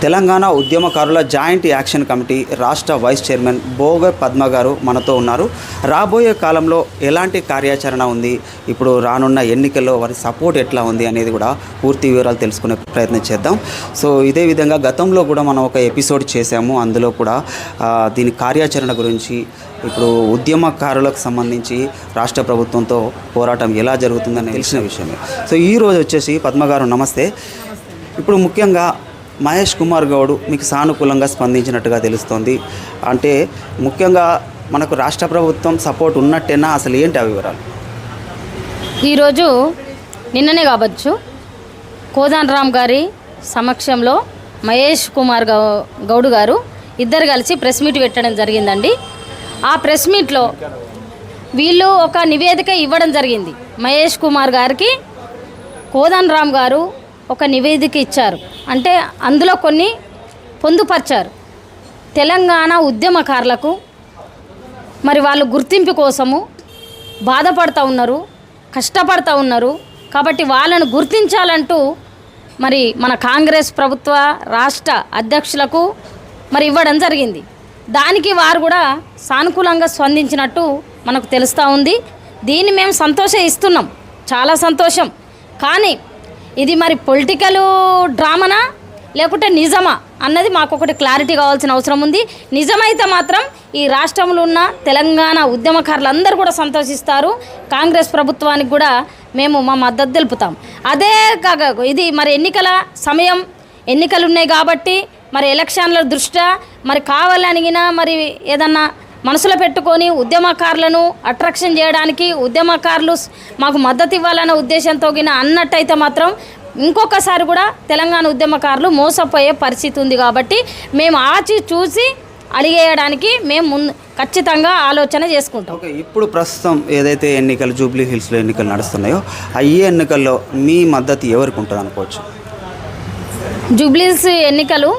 తెలంగాణ ఉద్యమకారుల joint action committee రాష్ట్ర vice chairman భోగ పద్మ గారు మనతో ఉన్నారు. రాబోయే కాలంలో ఎలాంటి కార్యాచరణ ఉంది, ఇప్పుడు రానున్న ఎన్నికల్లో వారి సపోర్ట్ ఎట్లా ఉంది అనేది కూడా పూర్తి వివరాలు తెలుసుకునే ప్రయత్నం చేద్దాం. సో ఇదే విధంగా గతంలో కూడా మనం ఒక ఎపిసోడ్ చేసాము. అందులో కూడా దీని కార్యాచరణ గురించి, ఇప్పుడు ఉద్యమకారులకు సంబంధించి రాష్ట్ర ప్రభుత్వంతో పోరాటం ఎలా జరుగుతుందని తెలిసిన విషయమే. సో ఈరోజు వచ్చేసి పద్మ గారు నమస్తే. ఇప్పుడు ముఖ్యంగా మహేష్ కుమార్ గౌడ్ మీకు సానుకూలంగా స్పందించినట్టుగా తెలుస్తోంది. అంటే ముఖ్యంగా మనకు రాష్ట్ర ప్రభుత్వం సపోర్ట్ ఉన్నట్టేనా, అసలు ఏంటి ఆ వివరాలు? ఈరోజు నిన్ననే కావచ్చు కోదండరామ్ గారి సమక్షంలో మహేష్ కుమార్ గౌడ్ గారు ఇద్దరు కలిసి ప్రెస్ మీట్ పెట్టడం జరిగిందండి. ఆ ప్రెస్ మీట్లో వీళ్ళు ఒక నివేదిక ఇవ్వడం జరిగింది. మహేష్ కుమార్ గారికి కోదండరామ్ గారు ఒక నివేదిక ఇచ్చారు. అంటే అందులో కొన్ని పొందుపరిచారు. తెలంగాణ ఉద్యమకారులకు మరి వాళ్ళు గుర్తింపు కోసము బాధపడుతూ ఉన్నారు, కష్టపడుతూ ఉన్నారు. కాబట్టి వాళ్ళను గుర్తించాలంటూ మరి మన కాంగ్రెస్ ప్రభుత్వ రాష్ట్ర అధ్యక్షులకు మరి ఇవ్వడం జరిగింది. దానికి వారు కూడా సానుకూలంగా స్పందించినట్టు మనకు తెలుస్తూ ఉంది. దీన్ని మేము సంతోషిస్తున్నాం, చాలా సంతోషం. కానీ ఇది మరి పొలిటికల్ డ్రామానా లేకుంటే నిజమా అన్నది మాకు ఒకటి క్లారిటీ కావాల్సిన అవసరం ఉంది. నిజమైతే మాత్రం ఈ రాష్ట్రంలో ఉన్న తెలంగాణ ఉద్యమకారులందరూ కూడా సంతోషిస్తారు. కాంగ్రెస్ ప్రభుత్వానికి కూడా మేము మా మద్దతు తెలుపుతాం. అదే కాక ఇది మరి ఎన్నికల సమయం, ఎన్నికలు ఉన్నాయి కాబట్టి మరి ఎలక్షన్ల దృష్ట్యా మరి కావాలనిగినా మరి ఏదన్నా మనసులో పెట్టుకొని ఉద్యమకారులను అట్రాక్షన్ చేయడానికి, ఉద్యమకారులు మాకు మద్దతు ఇవ్వాలన్న ఉద్దేశంతో అన్నట్టయితే మాత్రం ఇంకొకసారి కూడా తెలంగాణ ఉద్యమకారులు మోసపోయే పరిస్థితి ఉంది. కాబట్టి మేము ఆచి చూసి అడిగేయడానికి మేము ఖచ్చితంగా ఆలోచన చేసుకుంటాం. ఓకే, ఇప్పుడు ప్రస్తుతం ఏదైతే ఎన్నికలు జూబ్లీ హిల్స్లో ఎన్నికలు నడుస్తున్నాయో ఈ ఎన్నికల్లో మీ మద్దతు ఎవరికి ఉంటుంది అనుకోవచ్చు? జూబ్లీ హిల్స్ ఎన్నికలు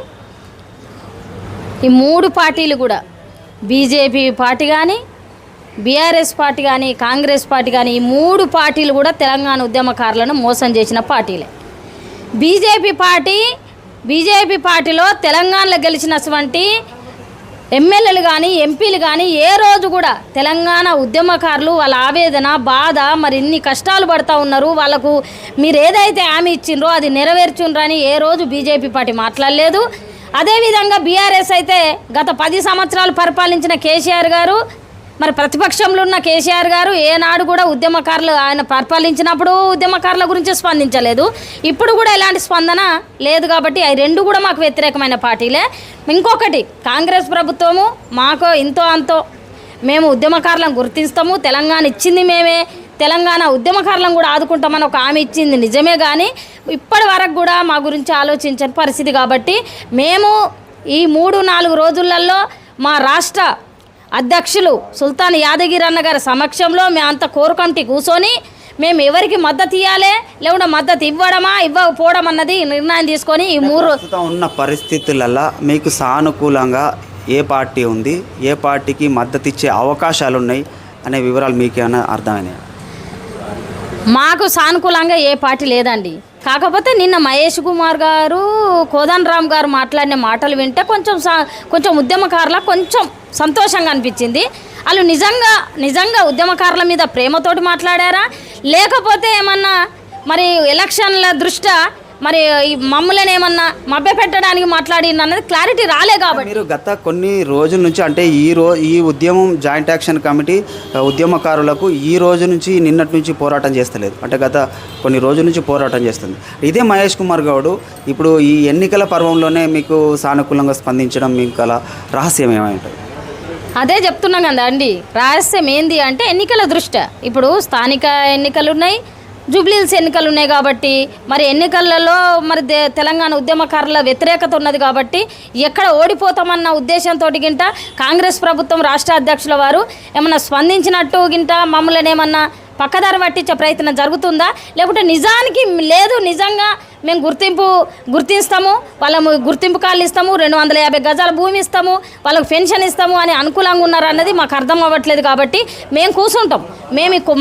ఈ మూడు పార్టీలు కూడా, బీజేపీ పార్టీ కానీ, బీఆర్ఎస్ పార్టీ కానీ, కాంగ్రెస్ పార్టీ కానీ, ఈ మూడు పార్టీలు కూడా తెలంగాణ ఉద్యమకారులను మోసం చేసిన పార్టీలే. బీజేపీ పార్టీలో తెలంగాణలో గెలిచినటువంటి ఎమ్మెల్యేలు కానీ, ఎంపీలు కానీ ఏ రోజు కూడా తెలంగాణ ఉద్యమకారులు వాళ్ళ ఆవేదన, బాధ, మరి ఇన్ని కష్టాలు పడుతూ ఉన్నారు, వాళ్ళకు మీరు ఏదైతే హామీ ఇచ్చిండ్రో అది నెరవేర్చుండ్రని ఏ రోజు బీజేపీ పార్టీ మాట్లాడలేదు. అదేవిధంగా బీఆర్ఎస్ అయితే గత 10 సంవత్సరాలు పరిపాలించిన కేసీఆర్ గారు, మరి ప్రతిపక్షంలో ఉన్న కేసీఆర్ గారు ఏనాడు కూడా ఉద్యమకారులు ఆయన పరిపాలించినప్పుడు ఉద్యమకారుల గురించి స్పందించలేదు. ఇప్పుడు కూడా ఎలాంటి స్పందన లేదు. కాబట్టి అవి రెండు కూడా మాకు వ్యతిరేకమైన పార్టీలే. ఇంకొకటి, కాంగ్రెస్ ప్రభుత్వము మాకు ఇంతో అంతో మేము ఉద్యమకారులను గుర్తిస్తాము, తెలంగాణ ఇచ్చింది మేమే, తెలంగాణ ఉద్యమకారులను కూడా ఆదుకుంటామని ఒక హామీ ఇచ్చింది నిజమే. కానీ ఇప్పటి వరకు కూడా మా గురించి ఆలోచించని పరిస్థితి. కాబట్టి మేము ఈ 3-4 రోజులలో మా రాష్ట్ర అధ్యక్షులు సుల్తాన్ యాదగిరి అన్న గారి సమక్షంలో మేమంతా కోర్ కమిటీ కూర్చొని మేము ఎవరికి మద్దతు ఇవ్వాలి, లేకుండా మద్దతు ఇవ్వడమా ఇవ్వకపోవడం అన్నది నిర్ణయం తీసుకొని ఈ 3 ఉన్న పరిస్థితులలో మీకు సానుకూలంగా ఏ పార్టీ ఉంది, ఏ పార్టీకి మద్దతు ఇచ్చే అవకాశాలు ఉన్నాయి అనే వివరాలు మీకేమైనా అర్థమైనాయి? మాకు సానుకూలంగా ఏ పార్టీ లేదండి. కాకపోతే నిన్న మహేష్ కుమార్ గారు, కోదండరామ్ గారు మాట్లాడిన మాటలు వింటే కొంచెం ఉద్యమకారుల కొంచెం సంతోషంగా అనిపించింది. వాళ్ళు నిజంగా ఉద్యమకారుల మీద ప్రేమతోటి మాట్లాడారా, లేకపోతే ఏమన్నా మరి ఎలక్షన్ల దృష్ట్యా మరి మమ్మల్ని ఏమన్నా మభ్యపెట్టడానికి మాట్లాడింది అన్నది క్లారిటీ రాలే. కాబట్టి మీరు గత కొన్ని రోజుల నుంచి, అంటే ఈ ఉద్యమం జాయింట్ యాక్షన్ కమిటీ ఉద్యమకారులకు ఈ రోజు నుంచి నిన్నటి నుంచి పోరాటం చేస్తలేదు, అంటే గత కొన్ని రోజుల నుంచి పోరాటం చేస్తుంది. ఇదే మహేష్ కుమార్ గౌడ్ ఇప్పుడు ఈ ఎన్నికల పర్వంలోనే మీకు సానుకూలంగా స్పందించడం మీకు గల రహస్యం ఏమైంటుంది? అదే చెప్తున్నాం కదా అండి, రహస్యం ఏంది అంటే ఎన్నికల దృష్ట్యా ఇప్పుడు స్థానిక ఎన్నికలు ఉన్నాయి, జూబ్లీ హిల్స్ ఎన్నికలు ఉన్నాయి. కాబట్టి మరి ఎన్నికలలో మరి తెలంగాణ ఉద్యమకారుల వ్యతిరేకత ఉన్నది. కాబట్టి ఎక్కడ ఓడిపోతామన్న ఉద్దేశంతో గింట కాంగ్రెస్ ప్రభుత్వం రాష్ట్ర అధ్యక్షుల వారు ఏమన్నా స్పందించినట్టు గింట మమ్మల్ని ఏమన్నా పక్కదారి పట్టించే ప్రయత్నం జరుగుతుందా, లేకుంటే నిజానికి లేదు నిజంగా మేము గుర్తిస్తాము, వాళ్ళ గుర్తింపు కార్డులు ఇస్తాము, 250 గజాల భూమి ఇస్తాము, వాళ్ళకు పెన్షన్ ఇస్తాము అని అనుకూలంగా ఉన్నారు అన్నది మాకు అర్థం అవ్వట్లేదు. కాబట్టి మేము కూర్చుంటాం.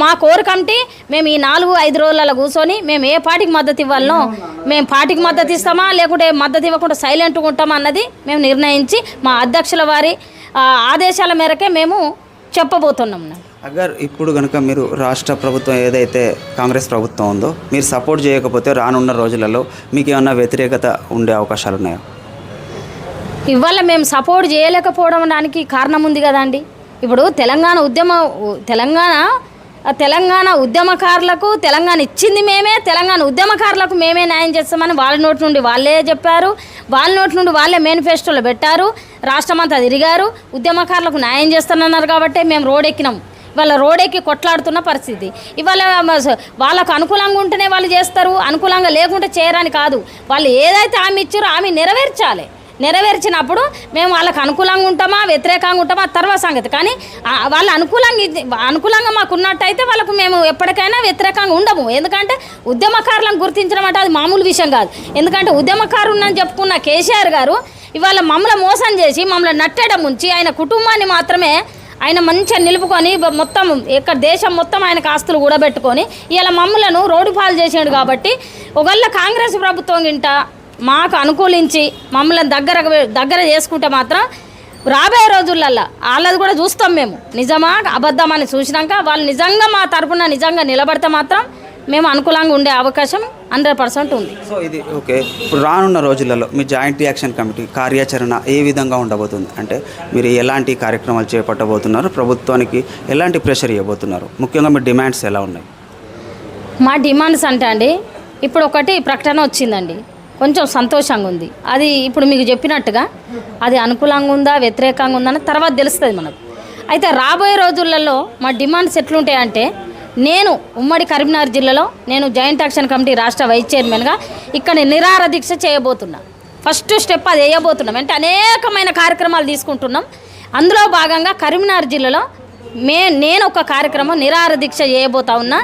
మా కోర్ కమిటీ మేము ఈ 4-5 రోజులలో కూర్చొని మేము ఏ పార్టీకి మద్దతు ఇవ్వాలనో మేము పార్టీకి మద్దతు ఇస్తామా లేకుంటే మద్దతు ఇవ్వకుండా సైలెంట్గా ఉంటామా అన్నది మేము నిర్ణయించి మా అధ్యక్షుల వారి ఆదేశాల మేరకే మేము చెప్పబోతున్నాం. అగర్ ఇప్పుడు కనుక మీరు రాష్ట్ర ప్రభుత్వం ఏదైతే కాంగ్రెస్ ప్రభుత్వం ఉందో మీరు సపోర్ట్ చేయకపోతే రానున్న రోజులలో మీకు ఏమన్నా వ్యతిరేకత ఉండే అవకాశాలు ఉన్నాయా? ఇవాళ మేము సపోర్ట్ చేయలేకపోవడం దానికి కారణం ఉంది కదండి. ఇప్పుడు తెలంగాణ ఉద్యమకారులకు తెలంగాణ ఇచ్చింది మేమే, తెలంగాణ ఉద్యమకారులకు మేమే న్యాయం చేస్తామని వాళ్ళ నోటి నుండి వాళ్ళే చెప్పారు, వాళ్ళ నోటి నుండి వాళ్ళే మేనిఫెస్టోలో పెట్టారు, రాష్ట్రమంతా తిరిగారు, ఉద్యమకారులకు న్యాయం చేస్తానన్నారు. కాబట్టి మేము రోడ్ ఎక్కినాం. ఇవాళ రోడెక్కి కొట్లాడుతున్న పరిస్థితి. ఇవాళ వాళ్ళకు అనుకూలంగా ఉంటేనే వాళ్ళు చేస్తారు, అనుకూలంగా లేకుంటే చేయరని కాదు. వాళ్ళు ఏదైతే హామీ ఇచ్చారో హామీ నెరవేర్చాలి. నెరవేర్చినప్పుడు మేము వాళ్ళకు అనుకూలంగా ఉంటామా వ్యతిరేకంగా ఉంటామా తర్వాత సంగతి. కానీ వాళ్ళు అనుకూలంగా మాకు ఉన్నట్టయితే వాళ్ళకు మేము ఎప్పటికైనా వ్యతిరేకంగా ఉండము. ఎందుకంటే ఉద్యమకారులను గుర్తించడం అంటే అది మామూలు విషయం కాదు. ఎందుకంటే ఉద్యమకారుని చెప్పుకున్న కేసీఆర్ గారు ఇవాళ మమ్మల్ని మోసం చేసి మమ్మల్ని నట్టడం ఉంచి ఆయన కుటుంబాన్ని మాత్రమే ఆయన మంచిగా నిలుపుకొని మొత్తం ఇక్కడ దేశం మొత్తం ఆయనకు ఆస్తులు కూడా పెట్టుకొని ఇలా మమ్మలను రోడ్డు పాలు చేసాడు. కాబట్టి ఒకవేళ కాంగ్రెస్ ప్రభుత్వం గింట మాకు అనుకూలించి మమ్మల్ని దగ్గర చేసుకుంటే మాత్రం రాబోయే రోజులల్లో వాళ్ళది కూడా చూస్తాం. మేము నిజమా అబద్ధమని చూసినాక వాళ్ళు నిజంగా మా తరఫున నిజంగా నిలబడితే మాత్రం మేము అనుకూలంగా ఉండే అవకాశం 100% ఉంది. సో ఇది ఓకే. ఇప్పుడు రానున్న రోజులలో మీ జాయింట్ యాక్షన్ కమిటీ కార్యాచరణ ఏ విధంగా ఉండబోతుంది? అంటే మీరు ఎలాంటి కార్యక్రమాలు చేపట్టబోతున్నారు, ప్రభుత్వానికి ఎలాంటి ప్రెషర్ ఇవ్వబోతున్నారు, ముఖ్యంగా మీ డిమాండ్స్ ఎలా ఉన్నాయి? మా డిమాండ్స్ అంటే అండి ఇప్పుడు ఒకటి ప్రకటన వచ్చిందండి, కొంచెం సంతోషంగా ఉంది. అది ఇప్పుడు మీకు చెప్పినట్టుగా అది అనుకూలంగా ఉందా వ్యతిరేకంగా ఉందా అని తర్వాత తెలుస్తుంది మనకు. అయితే రాబోయే రోజులలో మా డిమాండ్స్ ఎట్లుంటాయంటే నేను ఉమ్మడి కరీంనగర్ జిల్లాలో నేను జాయింట్ యాక్షన్ కమిటీ రాష్ట్ర వైస్ చైర్మన్గా ఇక్కడ నిరాహార దీక్ష చేయబోతున్నా. ఫస్ట్ స్టెప్ అది వేయబోతున్నాం. అంటే అనేకమైన కార్యక్రమాలు తీసుకుంటున్నాం. అందులో భాగంగా కరీంనగర్ జిల్లాలో నేను ఒక కార్యక్రమం నిరాహార దీక్ష చేయబోతా ఉన్నా.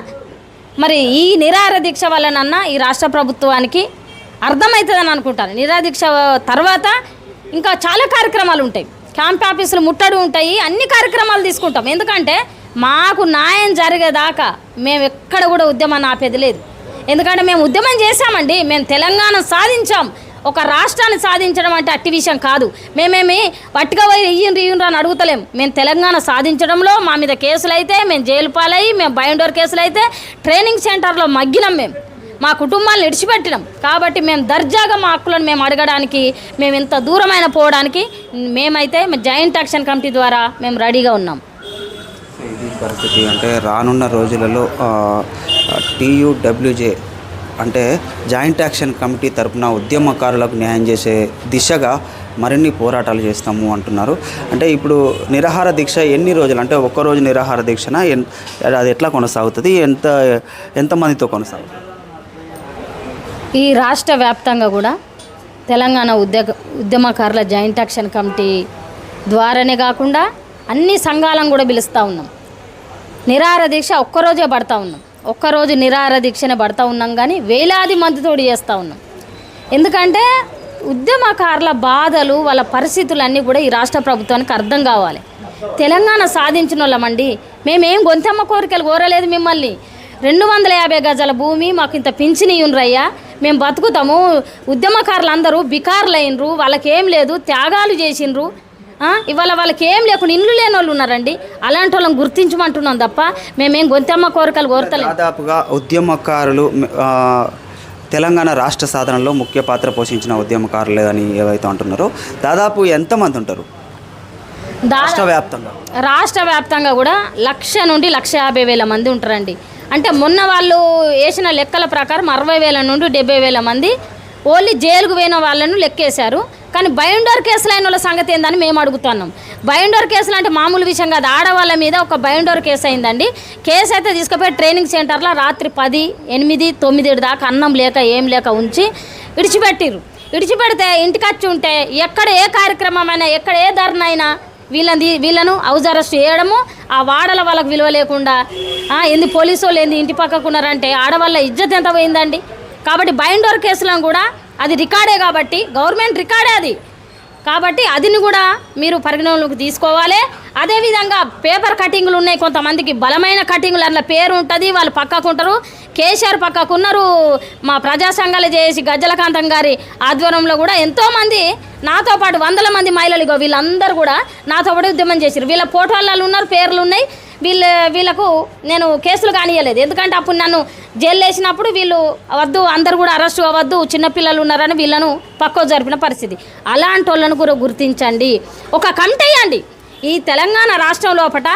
మరి ఈ నిరాహార దీక్ష వల్లనన్నా ఈ రాష్ట్ర ప్రభుత్వానికి అర్థమవుతుందని అనుకుంటాను. నిరాహార దీక్ష తర్వాత ఇంకా చాలా కార్యక్రమాలు ఉంటాయి, క్యాంప్ ఆఫీసులు ముట్టడి ఉంటాయి, అన్ని కార్యక్రమాలు తీసుకుంటాం. ఎందుకంటే మాకు న్యాయం జరిగేదాకా మేము ఎక్కడ కూడా ఉద్యమాన్ని ఆపేది లేదు. ఎందుకంటే మేము ఉద్యమం చేశామండి, మేము తెలంగాణ సాధించాం. ఒక రాష్ట్రాన్ని సాధించడం అంటే అట్టి విషయం కాదు. మేమేమి వట్టిగా పోయి ఇయ్యండ్రు అని అడుగుతలేం. మేము తెలంగాణ సాధించడంలో మా మీద కేసులు అయితే మేము జైలు పాలయ్యి, మేము బైండోర్ కేసులు అయితే ట్రైనింగ్ సెంటర్లో మగ్గినాం, మేము మా కుటుంబాలను విడిచిపెట్టినాం. కాబట్టి మేము దర్జాగా మా హక్కులను మేము అడగడానికి మేము ఇంత దూరమైన పోవడానికి మేమైతే జాయింట్ యాక్షన్ కమిటీ ద్వారా మేము రెడీగా ఉన్నాం. ఇది పరిస్థితి. అంటే రానున్న రోజులలో TUWJ అంటే జాయింట్ యాక్షన్ కమిటీ తరపున ఉద్యమకారులకు న్యాయం చేసే దిశగా మరిన్ని పోరాటాలు చేస్తాము అంటున్నారు. అంటే ఇప్పుడు నిరాహార దీక్ష ఎన్ని రోజులు, అంటే ఒక్కరోజు నిరాహార దీక్షన అది ఎట్లా కొనసాగుతుంది, ఎంతమందితో కొనసాగుతుంది? ఈ రాష్ట్ర వ్యాప్తంగా కూడా తెలంగాణ ఉద్యమకారుల జాయింట్ యాక్షన్ కమిటీ ద్వారానే కాకుండా అన్ని సంఘాలను కూడా పిలుస్తూ ఉన్నాం. నిరాహార దీక్ష ఒక్కరోజే పడతా ఉన్నాం, ఒక్కరోజు నిరాహార దీక్షనే పడతా ఉన్నాం. కానీ వేలాది మందితోటి చేస్తూ ఉన్నాం. ఎందుకంటే ఉద్యమకారుల బాధలు వాళ్ళ పరిస్థితులన్నీ కూడా ఈ రాష్ట్ర ప్రభుత్వానికి అర్థం కావాలి. తెలంగాణ సాధించిన వాళ్ళమండి, మేమేం గొంతమ్మ కోరికలు కోరలేదు మిమ్మల్ని. 250 గజాల భూమి మాకు ఇంత పింఛని ఇయ్యుండ్రయ్యా, మేము బతుకుతాము. ఉద్యమకారులు అందరూ బికారులు అయినరు, వాళ్ళకేం లేదు, త్యాగాలు చేసిండ్రు. ఇవాళ వాళ్ళకి ఏం లేకుండా ఇల్లు లేని వాళ్ళు ఉన్నారండి. అలాంటి వాళ్ళని గుర్తించమంటున్నాం తప్ప మేమేం గొంతమ్మ కోరికలు కోరతలేదు. దాదాపుగా ఉద్యమకారులు తెలంగాణ రాష్ట్ర సాధనలో ముఖ్య పాత్ర పోషించిన ఉద్యమకారులు అని ఏవైతే అంటున్నారో దాదాపు ఎంతమంది ఉంటారు రాష్ట్ర వ్యాప్తంగా కూడా 1,00,000 నుండి 1,50,000 మంది ఉంటారండి. అంటే మొన్న వాళ్ళు వేసిన లెక్కల ప్రకారం 60,000 నుండి 70,000 మంది ఓన్లీ జైలుకు పోయిన వాళ్ళను లెక్కేశారు. కానీ బైండోర్ కేసులు అయిన వాళ్ళ సంగతి ఏందని మేము అడుగుతున్నాం. బైండోర్ కేసులు అంటే మామూలు విషయం కాదు. ఆడవాళ్ళ మీద ఒక బైండోర్ కేసు అయిందండి. కేసు అయితే తీసుకుపోయి ట్రైనింగ్ సెంటర్లో రాత్రి 10, 8, 9 దాకా అన్నం లేక ఏం లేక ఉంచి విడిచిపెట్టిర్రు. విడిచిపెడితే ఇంటికి వచ్చి ఉంటే ఎక్కడ ఏ కార్యక్రమం అయినా, ఎక్కడ ఏ ధర్నా అయినా వీళ్ళను హౌస్ అరెస్ట్ చేయడము, ఆ వాడల వాళ్ళకి విలువ లేకుండా ఏంది పోలీసు వాళ్ళు ఏంది ఇంటి పక్కకు ఉన్నారంటే ఆడవాళ్ళ ఇజ్జత్ ఎంత పోయిందండి. కాబట్టి బైండోర్ కేసులను కూడా అది రికార్డే, కాబట్టి గవర్నమెంట్ రికార్డే అది, కాబట్టి అదిని కూడా మీరు పరిగణలోకి తీసుకోవాలి. అదేవిధంగా పేపర్ కటింగ్లు ఉన్నాయి, కొంతమందికి బలమైన కటింగ్లు, అందులో పేరు ఉంటుంది, వాళ్ళు పక్కకు ఉంటారు. కేసీఆర్ పక్కకు ఉన్నారు. మా ప్రజా సంఘాలు చేసి గజ్జలకాంతం గారి ఆధ్వర్యంలో కూడా ఎంతోమంది నాతో పాటు 100 మంది మహిళలు వీళ్ళందరూ కూడా నాతో పాటు ఉద్యమం చేశారు. వీళ్ళ ఫోటోలలో ఉన్నారు, పేర్లు ఉన్నాయి. వీళ్ళకు నేను కేసులు కానియలేదు, ఎందుకంటే అప్పుడు నన్ను జైలు వేసినప్పుడు వీళ్ళు వద్దు, అందరు కూడా అరెస్టు అవ్వద్దు, చిన్నపిల్లలు ఉన్నారని వీళ్ళను పక్కకు జరిపిన పరిస్థితి. అలాంటి వాళ్ళను కూడా గుర్తించండి, ఒక కమిటీ వేయండి. ఈ తెలంగాణ రాష్ట్రం లోపల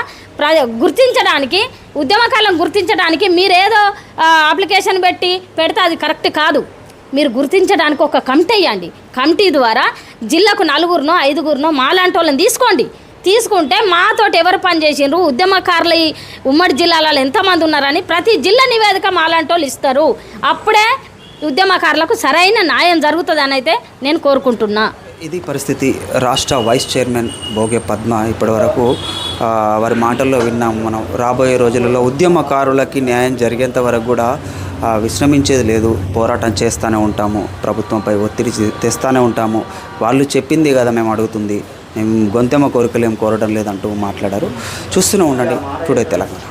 గుర్తించడానికి, ఉద్యమకాలను గుర్తించడానికి మీరేదో అప్లికేషన్ పెడితే అది కరెక్ట్ కాదు. మీరు గుర్తించడానికి ఒక కమిటీ వేయండి. కమిటీ ద్వారా జిల్లాకు 4గురినో 5గురినో మాలాంటి వాళ్ళని తీసుకుంటే మాతోటి ఎవరు పనిచేసిండ్రు, ఉద్యమకారులు ఈ ఉమ్మడి జిల్లాలలో ఎంతమంది ఉన్నారని ప్రతి జిల్లా నివేదిక మాలాంటి వాళ్ళు ఇస్తారు. అప్పుడే ఉద్యమకారులకు సరైన న్యాయం జరుగుతుందని అయితే నేను కోరుకుంటున్నా. ఇది పరిస్థితి. రాష్ట్ర వైస్ చైర్మన్ బోగే పద్మ ఇప్పటివరకు వారి మాటల్లో విన్నాము మనం. రాబోయే రోజులలో ఉద్యమకారులకి న్యాయం జరిగేంత వరకు కూడా విశ్రమించేది లేదు, పోరాటం చేస్తూనే ఉంటాము, ప్రభుత్వంపై ఒత్తిడి తెస్తూనే ఉంటాము. వాళ్ళు చెప్పింది కదా మేము అడుగుతుంది, మేము గొంతెమ్మ కోరికలు ఏం కోరడం లేదంటూ మాట్లాడారు. చూస్తూనే ఉండండి టుడే తెలంగాణ.